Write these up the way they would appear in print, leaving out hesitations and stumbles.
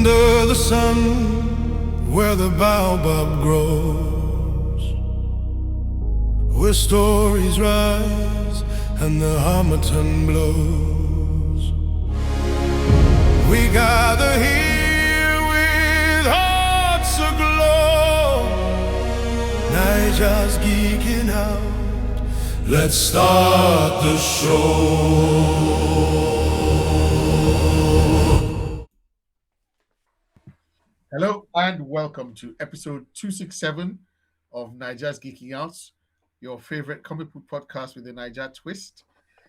Under the sun, where the baobab grows, where stories rise and the harmattan blows, we gather here with hearts aglow. Naija's geeking out. Let's start the show. Hello and welcome to episode 267 of Naija's Geeking Out, your favorite comic book podcast with a Naija twist.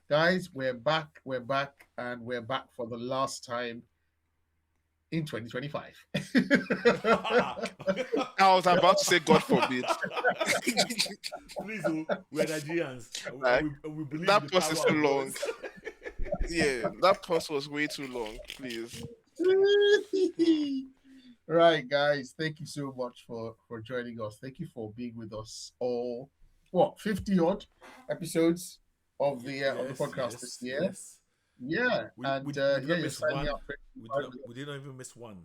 Guys, we're back, and we're back for the last time in 2025. I was about to say, God forbid. Please, we're Nigerians. Like, we believe that in the pause is power too of long. words. Yeah, that pause was way too long. Please. Right, guys, thank you so much for joining us. Thank you for being with us all. 50 odd episodes of the podcast this year. Yes. Yeah, We did not you're miss signing one. up for We did not even miss one.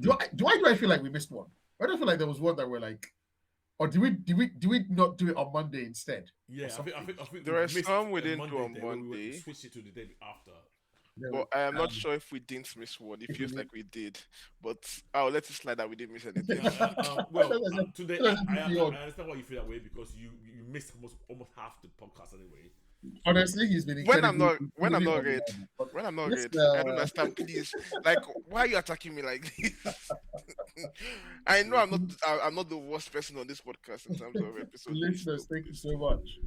Do I feel like we missed one? I don't feel like there was one that we're like, or do we not do it on Monday instead? Yeah, I think There we are missed some we a didn't do on day when we Monday. switched it to the day after. But I am not sure if we didn't miss one. It feels like we did. But I'll let it slide that we didn't miss anything. Today I understand why you feel that way because you missed almost half the podcast anyway. Honestly, he's been When I'm not incredibly red, but when I'm not let's, red, I don't understand. Please, like, why are you attacking me like this? I know I'm not the worst person on this podcast in terms of episode. listeners, thank you so much.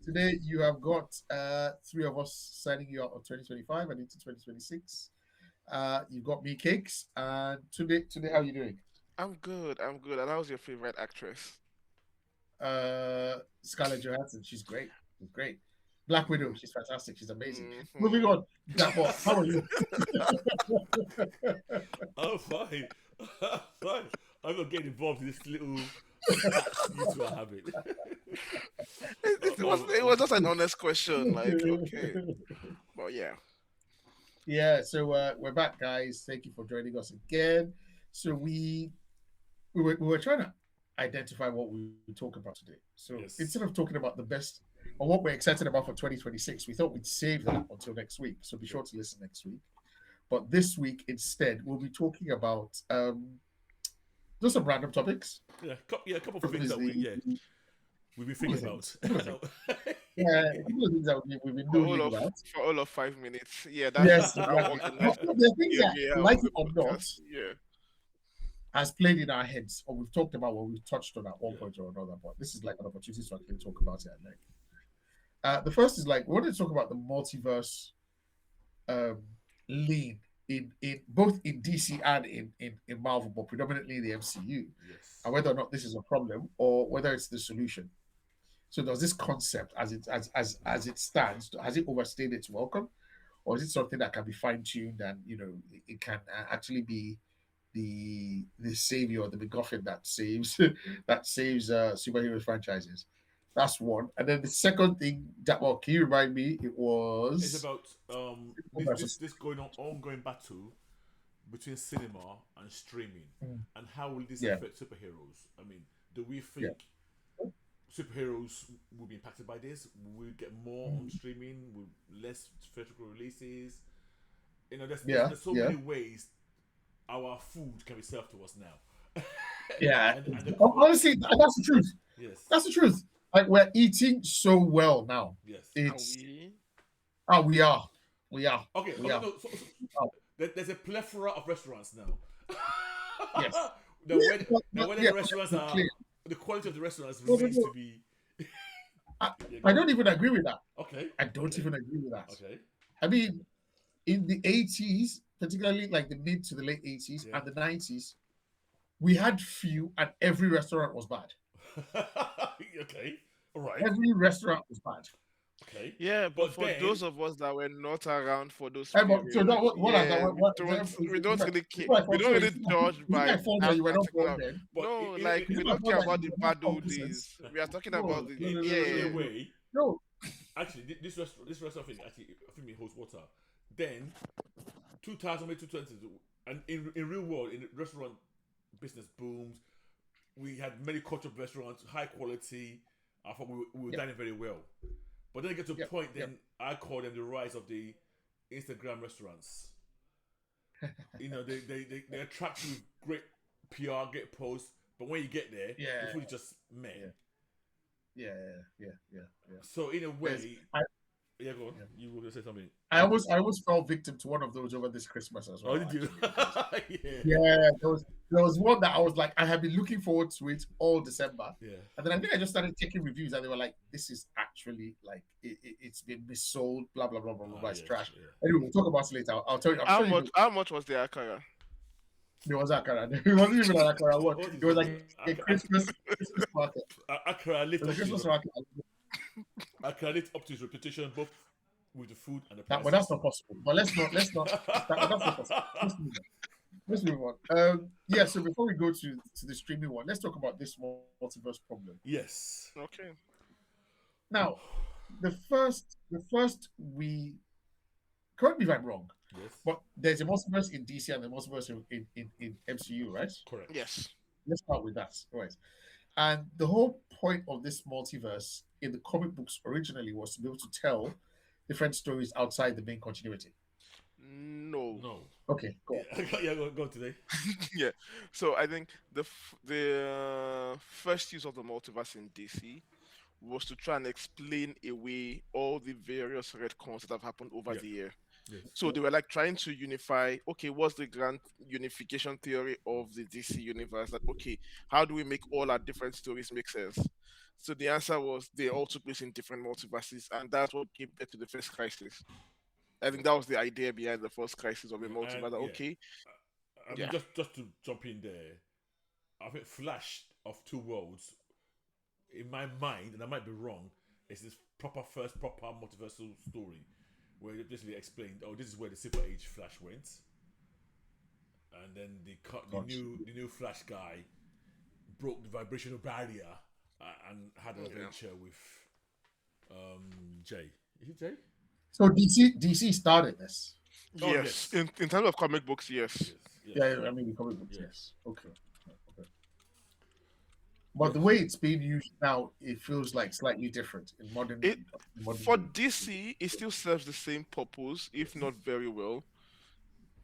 Today you have got three of us signing you out of 2025 and into 2026. You've got me, Cakes, and today, how are you doing? I'm good. And how's your favorite actress? Scarlett Johansson, she's great. She's great. Black Widow, she's fantastic. She's amazing. Mhm. Moving on. How are you? Oh, fine. Fine. I'm not getting involved in this little you two are having. It was just an honest question. Like, okay. But yeah. Yeah, so we're back, guys. Thank you for joining us again. So we were trying to identify what we would talk about today. So Yes. instead of talking about the best or what we're excited about for 2026, we thought we'd save that until next week. So be sure to listen next week. But this week instead, we'll be talking about just some random topics. Yeah, a couple of things that we've been thinking about. Yeah, a couple of things that we've been doing about. For all of 5 minutes. Yeah, that's Yes, that exactly. organized. But the things that, Yeah, like of it or the not, podcast. Yeah. has played in our heads, or we've talked about, what we've touched on at one Yeah. point or another. But this is like an opportunity to actually talk about it at length. The first is like we wanted to talk about the multiverse lean in both in DC and in Marvel, but predominantly in the MCU, Yes. and whether or not this is a problem or whether it's the solution. So does this concept, as it stands, has it overstayed its welcome, or is it something that can be fine tuned and it can actually be the savior, the MacGuffin that saves superhero franchises? That's one. And then the second thing that, well, can you remind me? It was It's about this ongoing battle between cinema and streaming, and how will this Yeah. affect superheroes? I mean, do we think superheroes will be impacted by this? Will we get more on streaming with less theatrical releases? There's so many ways our food can be served to us now. Yeah. And Honestly, that's the truth. yes, That's the truth. Like, we're eating so well now. yes. We are. Okay, We are. there's a plethora of restaurants now. Yes. Whether the restaurants are the quality of the restaurants remains to be. I don't even agree with that. Okay. I don't even agree with that. Okay. I mean, in the 80s, particularly like the mid to the late 80s and the 90s, we had few and every restaurant was bad. Okay. All right. Every restaurant was bad. Okay. Yeah, but for then- those of us that were not around for those So periods, we don't really care. We don't really judge by that you were not particular. born then. But No, in- like in- we in- don't care like about the you bad don't old have days. We are talking No, about the in a yeah. way, No. actually, this restaurant thing actually, I think it holds water. Then 2000, maybe 2020, and in real world, in the restaurant business boomed. We had many cultural restaurants, high quality. I thought we were Yep. dining very well. But then I get to a Yep. point, Yep. then I call them the rise of the Instagram restaurants. They attract you with great PR, great posts, but when you get there, Yeah. the food is just meh. Yeah. So in a There's- way, I, yeah, go on. Yeah. You were gonna say something. I almost fell victim to one of those over this Christmas as well. Oh, did you? actually. Yeah. Yeah, there was one that I was like, I had been looking forward to it all December. Yeah. And then I think I just started taking reviews and they were like, this is actually like it's been missold, blah blah blah blah blah. It's Yeah, trash. yeah. Anyway, we'll talk about it later. I'll tell you. I'm How sure you much? know. How much was the akara? There was Akara. It wasn't even an Akara one. What is It was it? like a Christmas market. Accra It lived was a up to Christmas his, market. Accra lived up to his reputation, both with the food and the But prices. that's not possible. But let's not. That's not possible. Let's move on. Yeah. So before we go to the streaming one, let's talk about this multiverse problem. Yes. Okay. Now, the first we correct me if I'm wrong, Yes. but there's a multiverse in DC and a multiverse in MCU, right? Correct. Yes. Let's start with that, right? And the whole point of this multiverse in the comic books originally was to be able to tell different stories outside the main continuity. No. No. Okay, go on. Yeah, go today. Yeah. So I think the first use of the multiverse in DC was to try and explain away all the various retcons that have happened over Yeah. the year. Yes. So they were like trying to unify. Okay, what's the grand unification theory of the DC universe? That okay, how do we make all our different stories make sense? So the answer was they all took place in different multiverses, and that's what gave birth to the first crisis. I think that was the idea behind the first crisis of the multiverse. And, That, yeah. okay, I mean, Yeah. just to jump in there, I think Flash of Two Worlds, in my mind, and I might be wrong, is this first proper multiversal story where they basically explained, oh, this is where the Silver Age Flash went, and then the new Flash guy broke the vibrational barrier and had an Yeah. adventure with Jay. Is it Jay? So DC started this. Oh, yes. yes. In terms of comic books, yes. Yeah, I mean the comic books, Yeah. yes. Okay. But the way it's being used now, it feels like slightly different in modern. For DC, it still serves the same purpose, if not very well.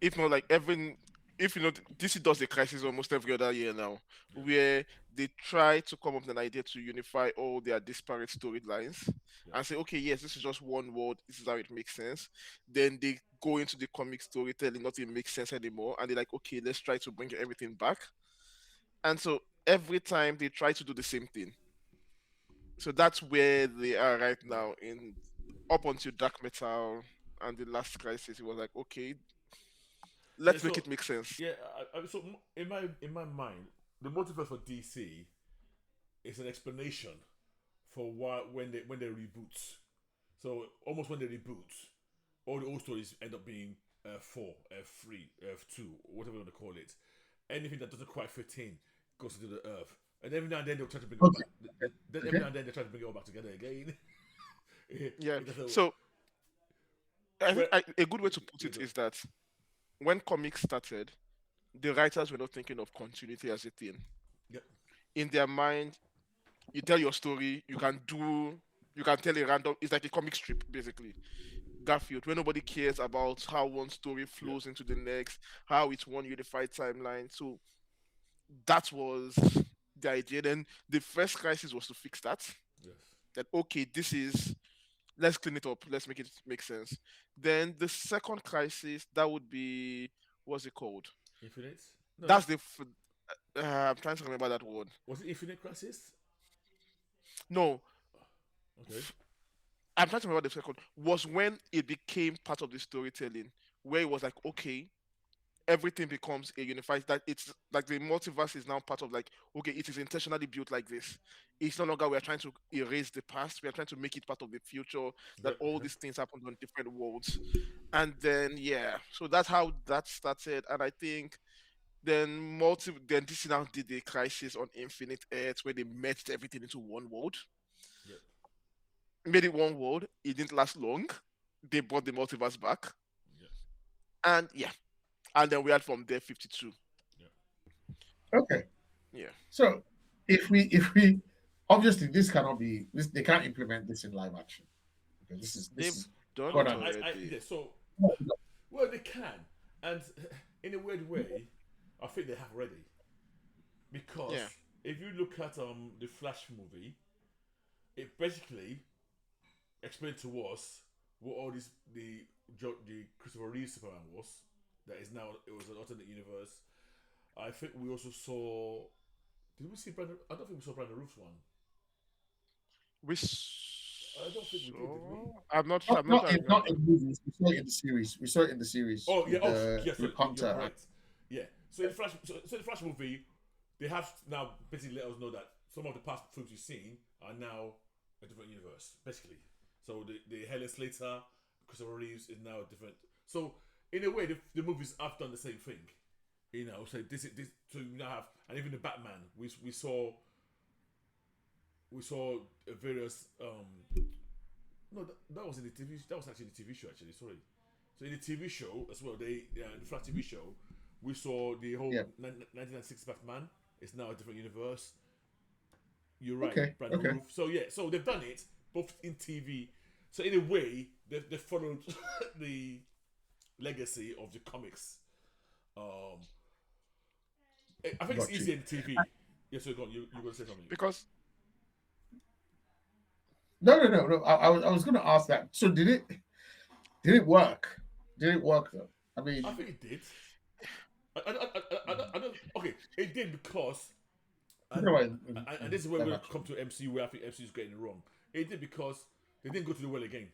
If not like if you know, DC does the crisis almost every other year now, where they try to come up with an idea to unify all their disparate storylines and say, okay, yes, this is just one world, this is how it makes sense. Then they go into the comic storytelling, nothing makes sense anymore, and they're like, okay, let's try to bring everything back. And so every time they try to do the same thing. So that's where they are right now. In up until Dark Metal and the last crisis, it was like, okay, let's make it make sense. Yeah, so in my mind, the multiverse for DC is an explanation for why when they reboot. So almost when they reboot, all the old stories end up being F4, F3, F2, whatever you want to call it. Anything that doesn't quite fit in goes into the Earth, and every now and then they'll try to bring it back. Then every now and then they try to bring it all back together again. Yeah. So I think a good way to put it is that when comics started, the writers were not thinking of continuity as a thing. Yep. In their mind, you tell your story, you can tell a random, it's like a comic strip basically. Garfield, where nobody cares about how one story flows into the next, how it's one unified timeline. So that was the idea. Then the first crisis was to fix that. Yes. That okay, let's clean it up, let's make it make sense. Then the second crisis, that would be, what's it called? Infinite. No, That's I'm trying to remember that word. was it Infinite Crisis? No, Okay. I'm trying to remember the second. Was when it became part of the storytelling, where it was like, okay, everything becomes a unified. That it's like the multiverse is now part of like, okay, it is intentionally built like this. It's no longer we are trying to erase the past. We are trying to make it part of the future. That all these things happen on different worlds, and then yeah, so that's how that started. And I think then DC now did the Crisis on Infinite Earths where they merged everything into one world. Yeah. Made it one world. It didn't last long. They brought the multiverse back. Yeah. And yeah, and then we had from there 52. Yeah. Okay. Yeah, So if we obviously this cannot be this, they can't implement this in live action because this they've is done quite it Okay, an already. yeah, so well they can, and in a weird way, I think they have already because Yeah, if you look at the Flash movie, it basically explained to us what all this the Christopher Reeve Superman was. That is now it was an alternate universe. I think we also saw. Did we see Brandon? I don't think we saw Brandon Roof's one. we I don't think we did we? saw. I'm not. not I'm not sure. I not remember. in movies. We saw it in the series. We saw it in the series Oh yeah. with Oh the yeah. So with you're Hunter. correct. Yeah. So in the Flash, so the Flash movie, they have now basically let us know that some of the past films you've seen are now a different universe, basically. So the Helen Slater, Christopher Reeves is now different. So in a way, the movies have done the same thing. You know, so this so you now have, and even the Batman, we saw various no that was in the TV, that was actually the TV show actually, sorry. So in the TV show as well, the Flash TV show, we saw the whole Yeah. 1996 Batman. It's now a different universe. You're right, Okay. Brandon Okay. Roof. So yeah, so they've done it both in TV. So in a way, they followed the legacy of the comics. Um, I think it's Got you. easier in TV. Yes, so go on. You going to say something? Because No. I was going to ask that. So did it work? Did it work though? I I mean, think it did. I don't. Okay, it did because, you and know, and this is where live we're going to action. come to MCU, where I think MCU is getting it wrong. It did because they didn't go to the well again.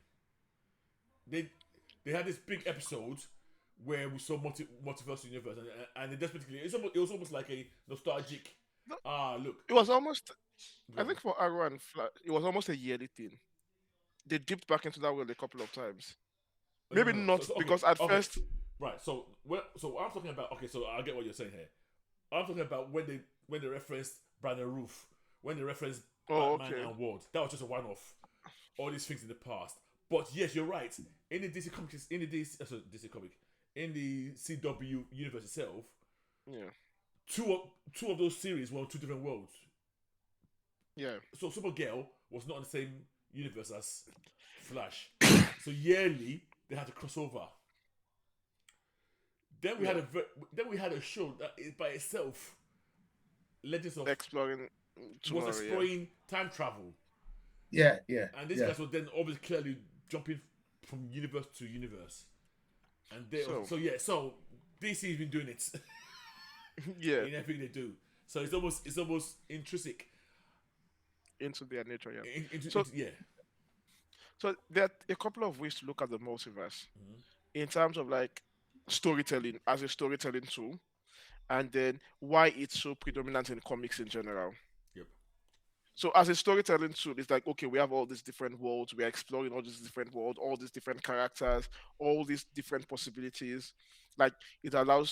They they had this big episode where we saw multiverse universe, and it just basically it was almost like a nostalgic. no, Look, it was almost. go I on. think for Arrow and Flash, it was almost a yearly thing. They dipped back into that world a couple of times. No, Maybe no, no. not Okay, because at okay, first, right. So what I'm talking about. Okay, so I get what you're saying here. I'm talking about when they referenced Brandon Roof, when they referenced oh Batman okay, and Ward. That was just a one-off. All these things in the past. But yes, you're right. In the DC comics, in the DC comic, in the CW universe itself, yeah, two of those series were on two different worlds. yeah, So Supergirl was not in the same universe as Flash. So yearly they had to cross over. Then we yeah. had then we had a show that is by itself, Legends of Exploring was tomorrow, yeah. exploring time travel, Yeah. and these Yeah. guys were then obviously clearly jumping from universe to universe, and they So so yeah, so DC's been doing it yeah, in everything they do. So it's almost intrinsic. into their nature, yeah. So Yeah. so there are a couple of ways to look at the multiverse Mhm. in terms of like storytelling as a storytelling tool, and then why it's so predominant in comics in general. Yep. So as a storytelling tool, it's like okay, we have all these different worlds, we are exploring all these different worlds, all these different characters, all these different possibilities. Like it allows